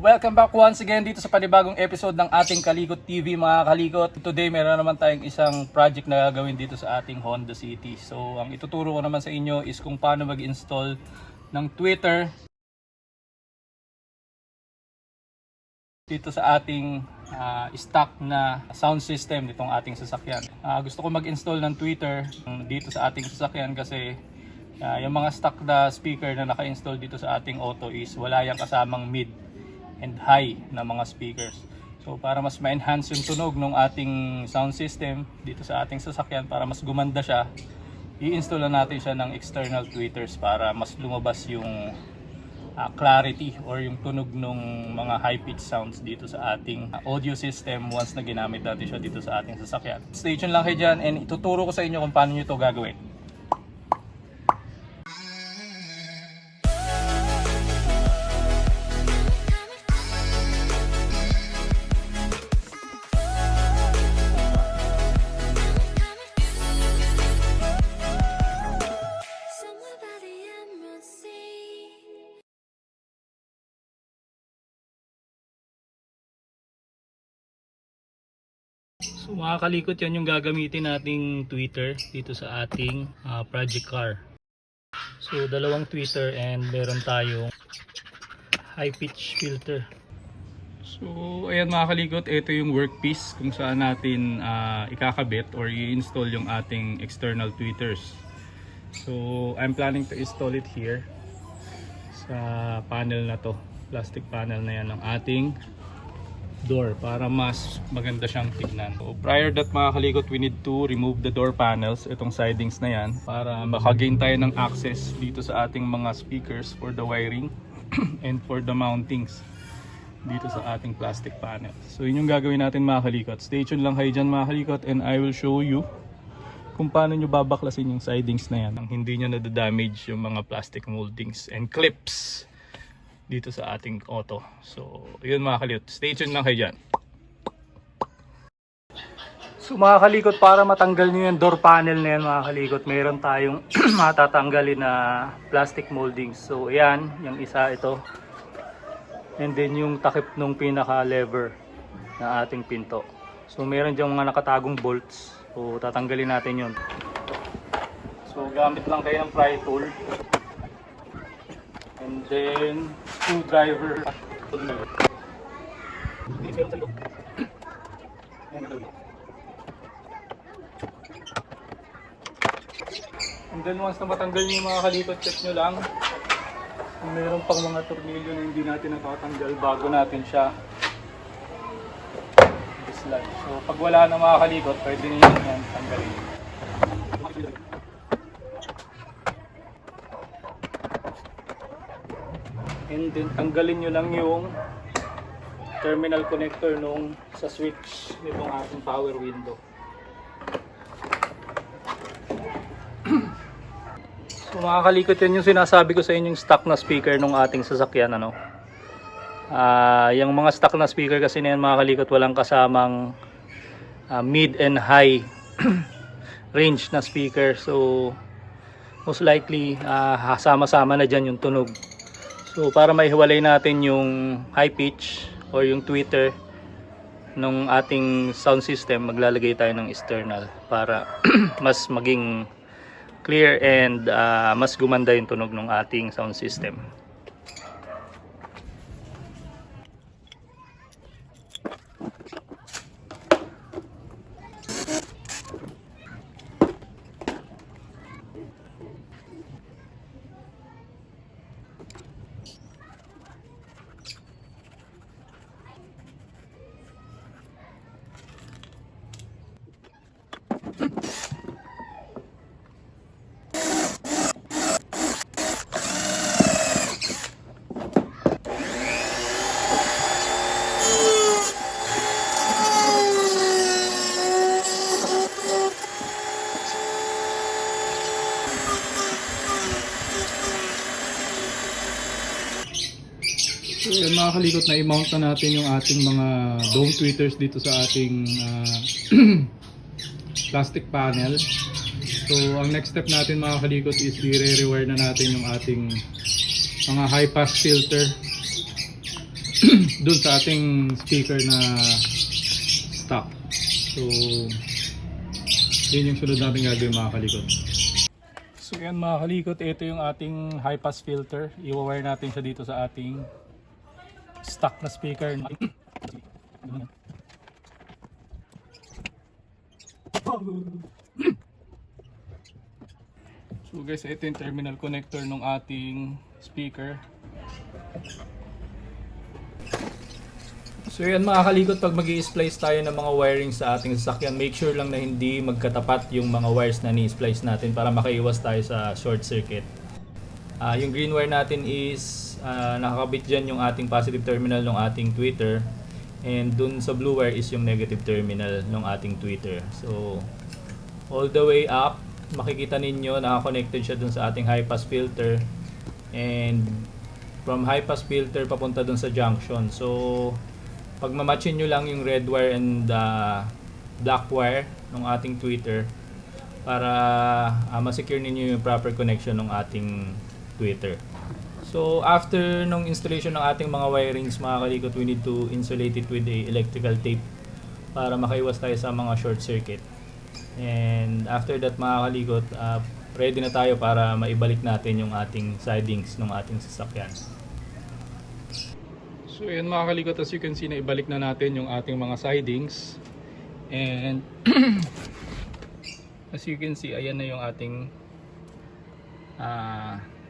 Welcome back once again dito sa panibagong episode ng ating Kalikot TV mga kalikot. Today meron naman tayong isang project na gagawin dito sa ating Honda City. So ang ituturo ko naman sa inyo is kung paano mag-install ng tweeter dito sa ating stock na sound system nitong ating sasakyan. Gusto ko mag-install ng tweeter dito sa ating sasakyan kasi yung mga stock na speaker na naka-install dito sa ating auto is wala yung kasamang mid and high na mga speakers. So para mas ma-enhance yung tunog ng ating sound system dito sa ating sasakyan, para mas gumanda siya, i-install na natin siya ng external tweeters para mas lumabas yung clarity or yung tunog ng mga high-pitch sounds dito sa ating audio system once na ginamit natin siya dito sa ating sasakyan. Stay tuned lang kayo dyan and ituturo ko sa inyo kung paano nyo ito gagawin. So mga kalikot, yan yung gagamitin nating tweeter dito sa ating project car. So dalawang tweeter and meron tayong high pitch filter. So ayan mga kalikot, ito yung workpiece kung saan natin ikakabit or i-install yung ating external tweeters. So I'm planning to install it here sa panel na to, plastic panel na yan ng ating door para mas maganda siyang tignan. So prior that mga kalikot, we need to remove the door panels, itong sidings na yan, para makagain tayo ng access dito sa ating mga speakers for the wiring and for the mountings dito sa ating plastic panel. So yun yung gagawin natin mga kalikot. Stay tuned lang kayo dyan mga kalikot and I will show you kung paano nyo babaklasin yung sidings na yan nang hindi nyo nadadamage yung mga plastic moldings and clips dito sa ating auto. So yun mga kalikot, stay tuned lang kayo dyan. So mga kalikot, para matanggal nyo yung door panel na yan mga kalikot, mayroon tayong matatanggalin na plastic moldings. So ayan, yung isa ito, and then yung takip nung pinaka lever na ating pinto. So meron dyan mga nakatagong bolts, so tatanggalin natin yun. So gamit lang kayo ng pry tool and then screwdriver. And then once na matanggal nyo yung mga kalikot, check nyo lang kung meron pang mga tornilyo na hindi natin natatanggal bago natin siya dislodge. So pag wala na mga kalikot, pwede nyo yan tanggalin. And then tanggalin nyo lang yung terminal connector nung sa switch nitong ating power window. So mga kalikot, yan yung sinasabi ko sa inyong stock na speaker nung ating sasakyan. Yung mga stock na speaker kasi na yan mga kalikot, walang kasamang mid and high range na speaker. So most likely sama-sama na dyan yung tunog. So para maihiwalay natin yung high pitch or yung tweeter nung ating sound system, maglalagay tayo ng external para mas maging clear and mas gumanda yung tunog ng ating sound system. So yun mga kalikot, na i-mount na natin yung ating mga dome tweeters dito sa ating plastic panel. So ang next step natin mga kalikot is i-re-rewire na natin yung ating mga high pass filter dun sa ating speaker na stock. So yun yung sunod natin gagawin mga kalikot. So yan mga kalikot, ito yung ating high pass filter. I-wire natin siya dito sa ating stock na speaker. So guys, ito yung terminal connector ng ating speaker. So yan mga kalikot, pag mag-i-splice tayo ng mga wiring sa ating sasakyan, make sure lang na hindi magkatapat yung mga wires na ni-splice natin para makaiwas tayo sa short circuit. Yung green wire natin is nakakabit dyan yung ating positive terminal ng ating tweeter, and dun sa blue wire is yung negative terminal ng ating tweeter. So all the way up, makikita ninyo naka-connected siya dun sa ating high pass filter, and from high pass filter papunta dun sa junction. So pag mamatchin nyo lang yung red wire and black wire ng ating tweeter para ma-secure ninyo yung proper connection ng ating tweeter. So after nung installation ng ating mga wirings mga kalikot, we need to insulate it with a electrical tape para makaiwas tayo sa mga short circuit. And after that mga kalikot, ready na tayo para maibalik natin yung ating sidings ng ating sasakyan. So ayan mga kalikot, as you can see, na ibalik na natin yung ating mga sidings. And as you can see, ayan na yung ating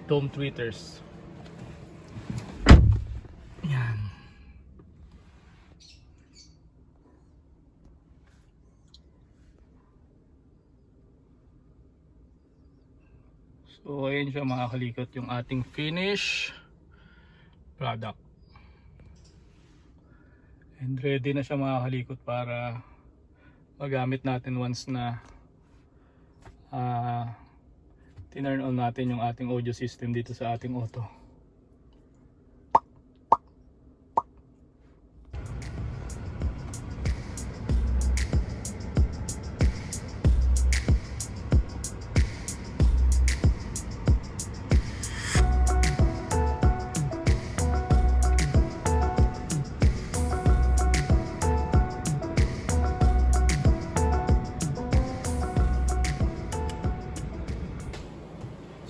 dome tweeters. Yan. So ayan siya mga kalikot, yung ating finish product. And ready na siya mga kalikot para magamit natin once na tinurn on natin yung ating audio system dito sa ating auto.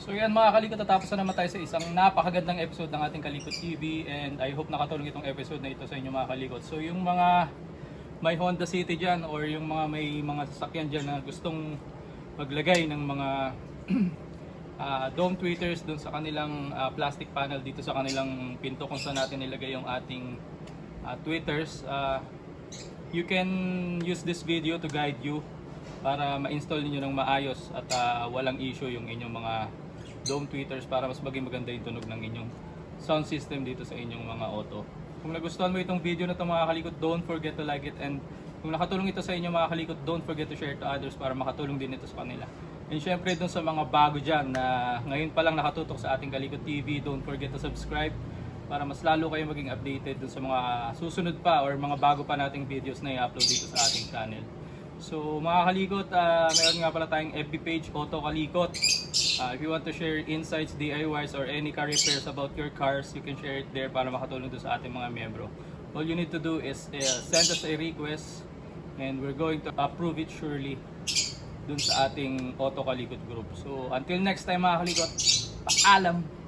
So yan mga kalikot, tatapos na naman tayo sa isang napakagandang episode ng ating Kalikot TV, and I hope nakatulong itong episode na ito sa inyo mga kalikot. So yung mga may Honda City dyan or yung mga may mga sasakyan dyan na gustong maglagay ng mga dome tweeters dun sa kanilang plastic panel dito sa kanilang pinto kung saan natin nilagay yung ating tweeters, you can use this video to guide you para ma-install niyo ng maayos at walang issue yung inyong mga dome tweeters para mas maging maganda yung tunog ng inyong sound system dito sa inyong mga auto. Kung nagustuhan mo itong video na ito mga kalikot, don't forget to like it, and kung nakatulong ito sa inyo mga kalikot, don't forget to share to others para makatulong din ito sa kanila. And syempre dun sa mga bago dyan na ngayon pa lang nakatutok sa ating Kalikot TV, don't forget to subscribe para mas lalo kayo maging updated dun sa mga susunod pa or mga bago pa nating videos na i-upload dito sa ating channel. So mga kalikot, meron nga pala tayong FB page, Auto Kalikot. If you want to share insights, DIYs, or any car repairs about your cars, you can share it there para makatulong doon sa ating mga miyembro. All you need to do is send us a request and we're going to approve it surely dun sa ating Auto Kalikot group. So until next time mga kalikot, paalam!